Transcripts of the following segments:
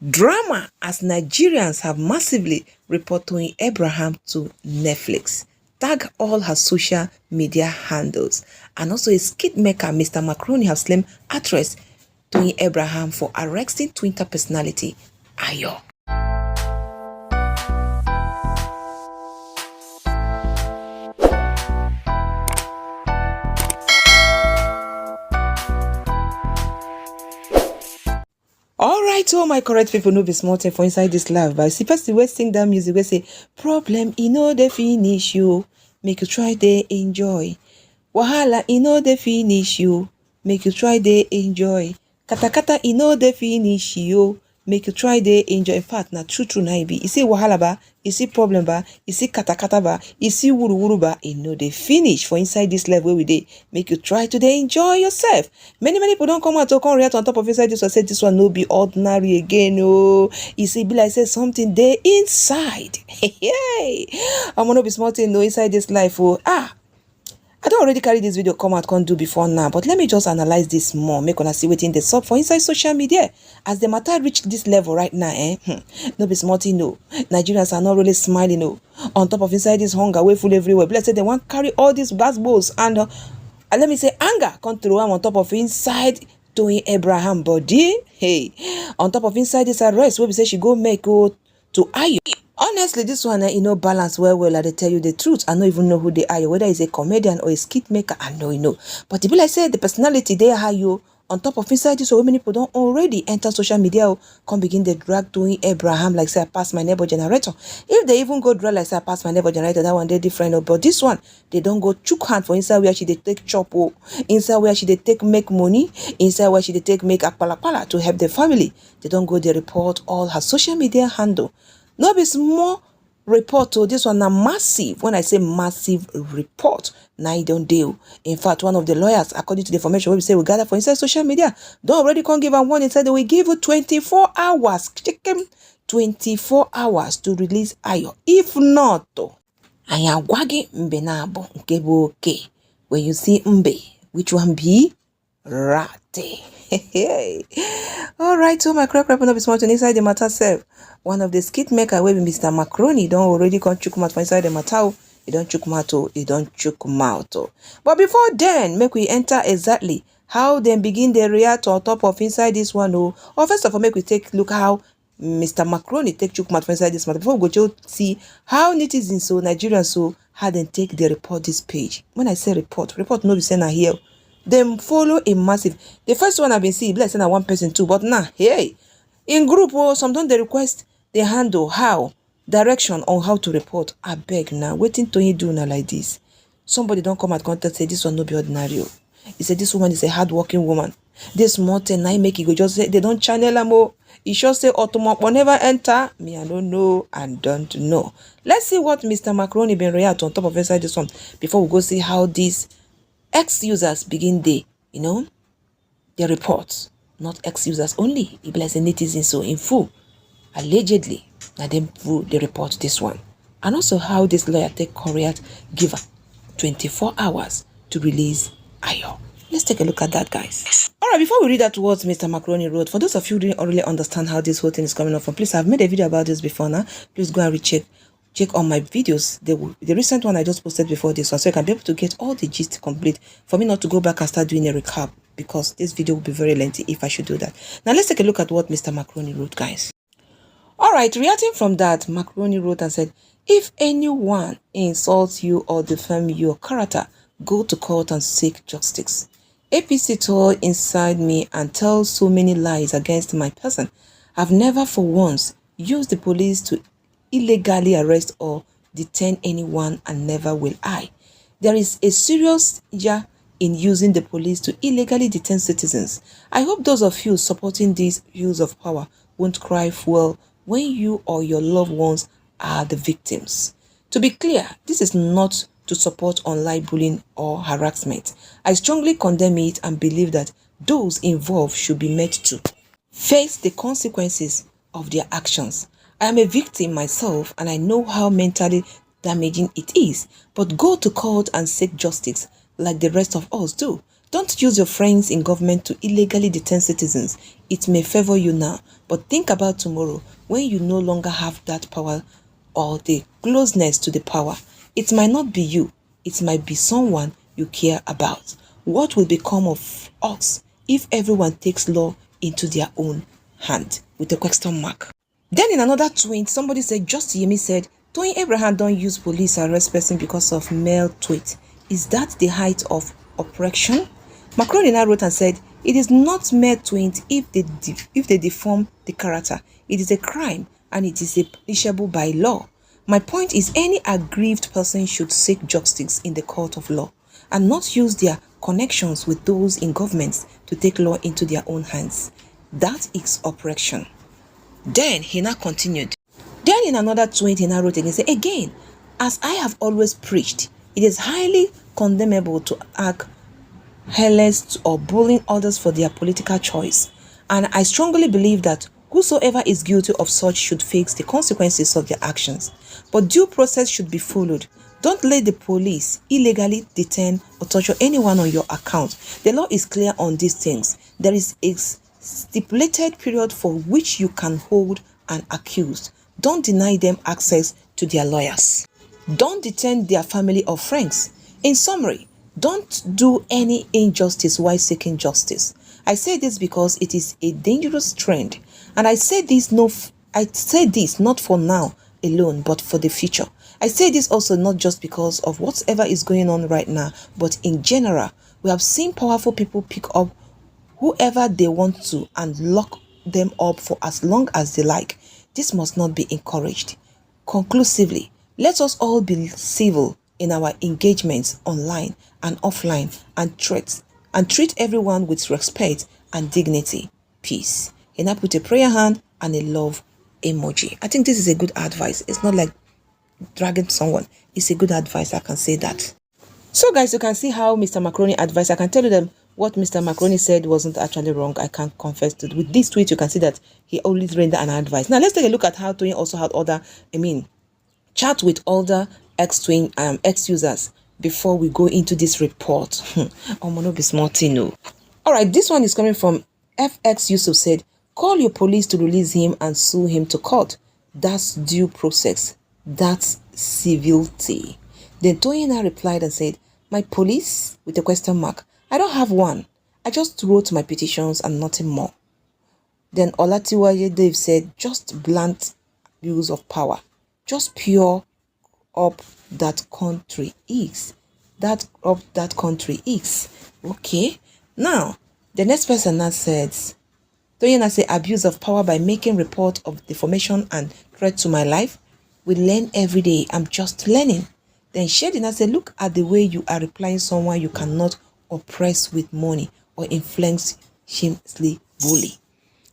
Drama as Nigerians have massively reported Toyin Abraham to Netflix. Tag all her social media handles. And also a skit maker, Mr. Macaroni, have slammed actress Toyin Abraham for arresting Twitter personality Ayo. Alright, all my correct people know be small thing for inside this life, but see first the way sing that music, we say problem the finish you, make you try they enjoy. Wahala the finish you, make you try they enjoy. Kata kata the finish you, make you try they enjoy. In fact, na true na be. You see wahala ba, you see problem ba, you see kata kata ba, you see wuru wuru ba, they finish for inside this life where we dey. Make you try to they enjoy yourself. Many people don't come out to come react on top of inside this one, say this one no be ordinary again. Oh, you see, be like say something there inside. Hey, I'm gonna be small thing no inside this life. Oh, I don't already carry this video come out can't do before now, but let me just analyze this more, make una see wetin dey sup for inside social media as the matter reach this level right now. No be small thing no. Nigerians are not really smiling no. On top of inside this hunger wey full everywhere, let's say they want carry all these balls and let me say anger come throw am on top of inside Toyin Abraham body. Hey, on top of inside this arrest wey be say she go make to Ayo. Honestly, this one, balance well. I tell you the truth. I don't even know who they are, whether it's a comedian or a skit maker. I know. But if I say the personality they are you on top of inside this, so many people don't already enter social media, come begin the drag Toyin Abraham like say I pass my neighbor generator. If they even go drag like say I pass my neighbor generator, that one they different. But this one, they don't go chook hand for inside where she they take chop, inside where she they take make money, inside where she they take make akpalakpala to help the family. They don't go they report all her social media handle. No be small report to this one, a massive. When I say massive report, now you don't deal. In fact, one of the lawyers, according to the information we say we gather for inside social media, don't already can't give her one. Inside they will give you 24 hours. Chicken 24 hours to release Ayo. If not, I am wagi mbenabo nkebo okay. When you see mbe, which one be rate? Alright, so my crack up is smart inside the matter self. One of the skit maker wey be Mr. Macaroni don't already come chook mouth for inside the matter. He don't chook mouth, he don't chook mouth. But before then, make we enter exactly how them begin the react on top of inside this one. Or first of all, make we take look how Mr. Macaroni take chook mouth for inside this matter. Before we go to see how netizens so Nigerians so how they take the report this page. When I say report no be saying here. Them follow a massive. The first one I've been seeing, let's say one person too, but now, hey, in group, sometimes they request the handle, how, direction on how to report. I beg now, waiting to you do now like this. Somebody don't come at contact say this one no be ordinary. He said this woman is a hardworking woman. This mountain I make it go just say they don't channel them. He should say automatic will never enter. Me, I don't know. Let's see what Mr. Macaroni been react on top of inside this one before we go see how these ex-users begin their reports. Not ex-users only. It bless the netizens so in full. Allegedly, now them full the report this one. And also how this lawyer take Korea give her 24 hours to release Ayo. Let's take a look at that, guys. Alright, before we read that words Mr. Macaroni wrote, for those of you who didn't really understand how this whole thing is coming up from, please, I've made a video about this before now. Please go and recheck on my videos. The recent one I just posted before this one, so you can be able to get all the gist complete for me not to go back and start doing a recap, because this video will be very lengthy if I should do that. Now let's take a look at what Mr. Macaroni wrote, guys. Alright, reacting from that, Macaroni wrote and said, if anyone insults you or defame your character, go to court and seek justice. APC tore inside me and tells so many lies against my person. I've never for once used the police to illegally arrest or detain anyone, and never will I. There is a serious danger in using the police to illegally detain citizens. I hope those of you supporting this use of power won't cry foul when you or your loved ones are the victims. To be clear, this is not to support online bullying or harassment. I strongly condemn it and believe that those involved should be made to face the consequences of their actions. I am a victim myself and I know how mentally damaging it is, but go to court and seek justice like the rest of us do. Don't use your friends in government to illegally detain citizens. It may favor you now, but think about tomorrow when you no longer have that power or the closeness to the power. It might not be you, it might be someone you care about. What will become of us if everyone takes law into their own hand? With a question mark. Then in another tweet, somebody said, just Yemi said, Toyin Abraham don't use police arrest person because of male tweet. Is that the height of oppression? Macron now wrote and said, it is not mere tweet if they deform the character. It is a crime and it is punishable by law. My point is any aggrieved person should seek justice in the court of law and not use their connections with those in governments to take law into their own hands. That is oppression. Then he now continued. Then in another tweet he now wrote again, say, again, as I have always preached, it is highly condemnable to act harassed or bullying others for their political choice. And I strongly believe that whosoever is guilty of such should face the consequences of their actions. But due process should be followed. Don't let the police illegally detain or torture anyone on your account. The law is clear on these things. There is a stipulated period for which you can hold an accused. Don't deny them access to their lawyers. Don't detain their family or friends. In summary, don't do any injustice while seeking justice. I say this because it is a dangerous trend, and I say this not for now alone, but for the future. I say this also not just because of whatever is going on right now, but in general. We have seen powerful people pick up whoever they want to and lock them up for as long as they like. This must not be encouraged. Conclusively, let us all be civil in our engagements online and offline and treat everyone with respect and dignity. Peace. He now put a prayer hand and a love emoji. I think this is a good advice. It's not like dragging someone. It's a good advice. I can say that. So guys, you can see how Mr. Macaroni advised. I can tell you that what Mr. Macaroni said wasn't actually wrong. I can confess to it. With this tweet, you can see that he only rendered an advice. Now let's take a look at how Toyin also had other, chat with other ex users before we go into this report. I'm gonna be smart, all right, this one is coming from FX Yusuf said, call your police to release him and sue him to court. That's due process. That's civility. Then Toyin replied and said, my police? With a question mark. I don't have one. I just wrote my petitions and nothing more. Then Olatiwaye Dave said, just blunt use of power. Just pure up that country is. That country is. Okay. Now, the next person now says, Toyin say abuse of power by making report of defamation and threat to my life. We learn every day. I'm just learning. Then Shedina said, look at the way you are replying someone you cannot oppress with money or influence shamelessly bully.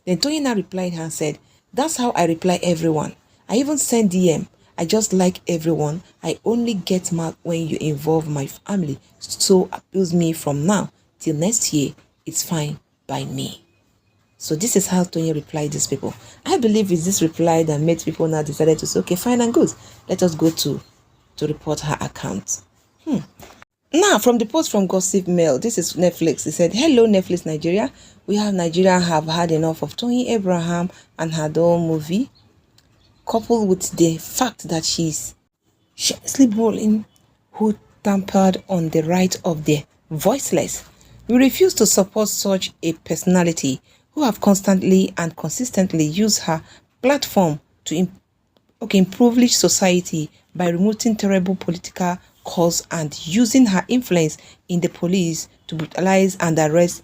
Then Toyin replied and said, that's how I reply everyone. I even send DM. I just like everyone. I only get mad when you involve my family. So abuse me from now till next year. It's fine by me. So this is how Toyin replied these people. I believe it's this reply that made people now decided to say, okay, fine and good. Let us go to report her account. Now, from the post from Gossip Mail, this is Netflix. It said, hello, Netflix Nigeria. We have Nigeria have had enough of Toyin Abraham and her doll movie, coupled with the fact that she's shamelessly bullying who tampered on the right of the voiceless. We refuse to support such a personality who have constantly and consistently used her platform to improve society by removing terrible political cause and using her influence in the police to brutalize and arrest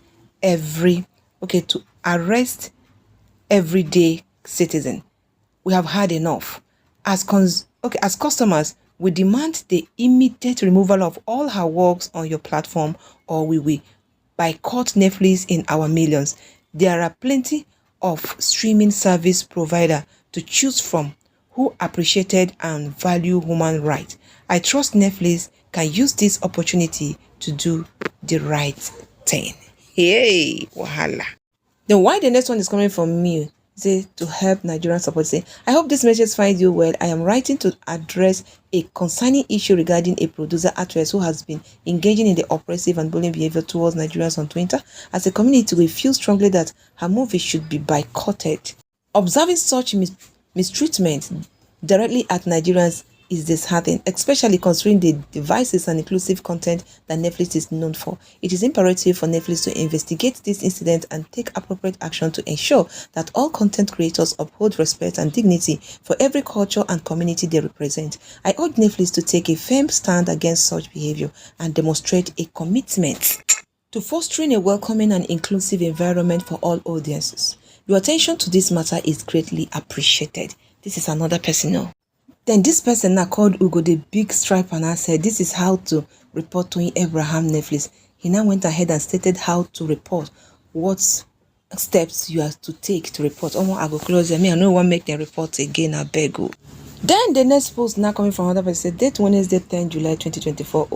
everyday citizen. We have had enough. As customers, we demand the immediate removal of all her works on your platform, or we will boycott Netflix in our millions. There are plenty of streaming service providers to choose from who appreciated and value human rights. I trust Netflix can use this opportunity to do the right thing. Hey, wahala. Then why the next one is coming from me? It Say to help Nigerian support. Say, I hope this message finds you well. I am writing to address a concerning issue regarding a producer actress who has been engaging in the oppressive and bullying behavior towards Nigerians on Twitter. As a community, we feel strongly that her movie should be boycotted. Observing such mistreatment directly at Nigerians is disheartening, especially considering the devices and inclusive content that Netflix is known for. It is imperative for Netflix to investigate this incident and take appropriate action to ensure that all content creators uphold respect and dignity for every culture and community they represent. I urge Netflix to take a firm stand against such behavior and demonstrate a commitment to fostering a welcoming and inclusive environment for all audiences. Your attention to this matter is greatly appreciated. This is another person now. Then this person now called Ugo the big stripe and I said, this is how to report Toyin Abraham Netflix. He now went ahead and stated how to report, what steps you have to take to report. Oh, I go close them. I know one make them report again. I beg you. Then the next post now coming from another person, date Wednesday 10 July 2024,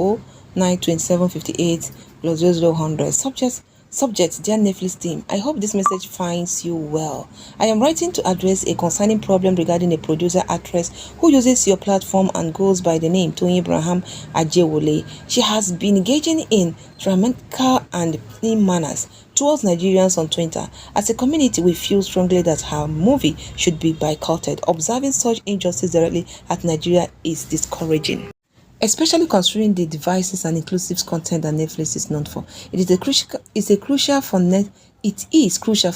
092758 plus 0000. Subject, dear Netflix team, I hope this message finds you well. I am writing to address a concerning problem regarding a producer actress who uses your platform and goes by the name Toyin Abraham Ajewole. She has been engaging in tyrannical and mean manners towards Nigerians on Twitter. As a community, we feel strongly that her movie should be boycotted. Observing such injustice directly at Nigeria is discouraging, especially considering the devices and inclusive content that Netflix is known for. It is crucial for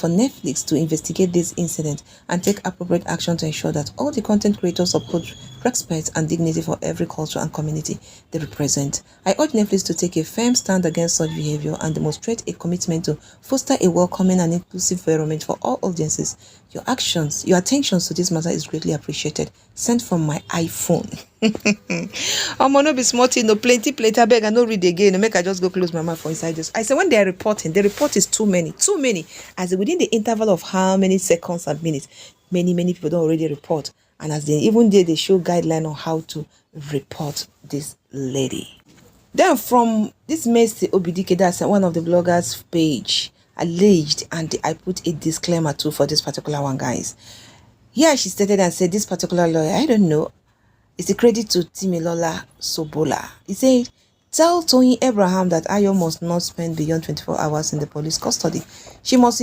Netflix to investigate this incident and take appropriate action to ensure that all the content creators uphold respect and dignity for every culture and community they represent. I urge Netflix to take a firm stand against such behavior and demonstrate a commitment to foster a welcoming and inclusive environment for all audiences. Your attention to this matter is greatly appreciated. Sent from my iPhone. I'm no be smart, no plenty. I beg I no read again. Make I just go close my mouth for inside this. I say when they are reporting, the report is too many. As within the interval of how many seconds and minutes, many people don't already report. And as they show guideline on how to report this lady. Then from this Messi Obidike, that's one of the bloggers' page, alleged, and I put a disclaimer too for this particular one, guys. Here she stated and said this particular lawyer, I don't know, it's a credit to Timilola Sobola. He said, tell Toyin Abraham that Ayo must not spend beyond 24 hours in the police custody. She must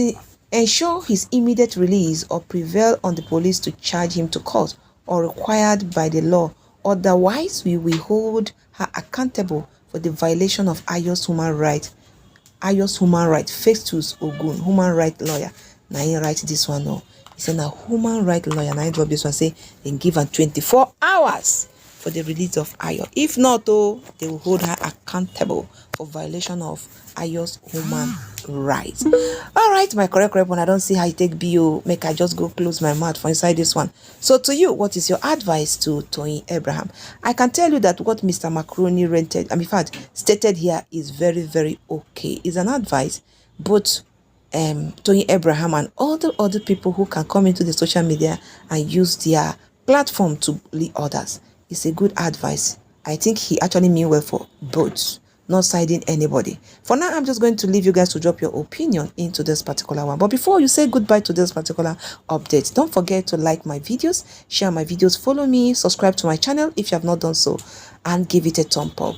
ensure his immediate release or prevail on the police to charge him to court or required by the law. Otherwise, we will hold her accountable for the violation of Ayo's human right. Festus Ogun, human right lawyer. Now he write this one now. He said a human right lawyer. Now he drop this one, say then give her 24 hours for the release of Ayo. If not, though, they will hold her accountable for violation of Ayo's human rights. All right, my correct one. I don't see how you take BO. Make I just go close my mouth for inside this one. So to you, what is your advice to Toyin Abraham? I can tell you that what Mr. Macaroni in fact, stated here is very, very okay. It's an advice, but Toyin Abraham and all the other people who can come into the social media and use their platform to lead others. It's a good advice. I think he actually mean well for both, not siding anybody. For now, I'm just going to leave you guys to drop your opinion into this particular one. But before you say goodbye to this particular update, don't forget to like my videos, share my videos, follow me, subscribe to my channel if you have not done so, and give it a thumb up.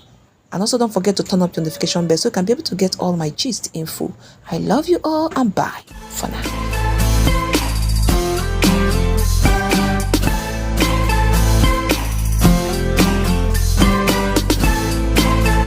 And also don't forget to turn up your notification bell so you can be able to get all my gist in full. I love you all and bye for now.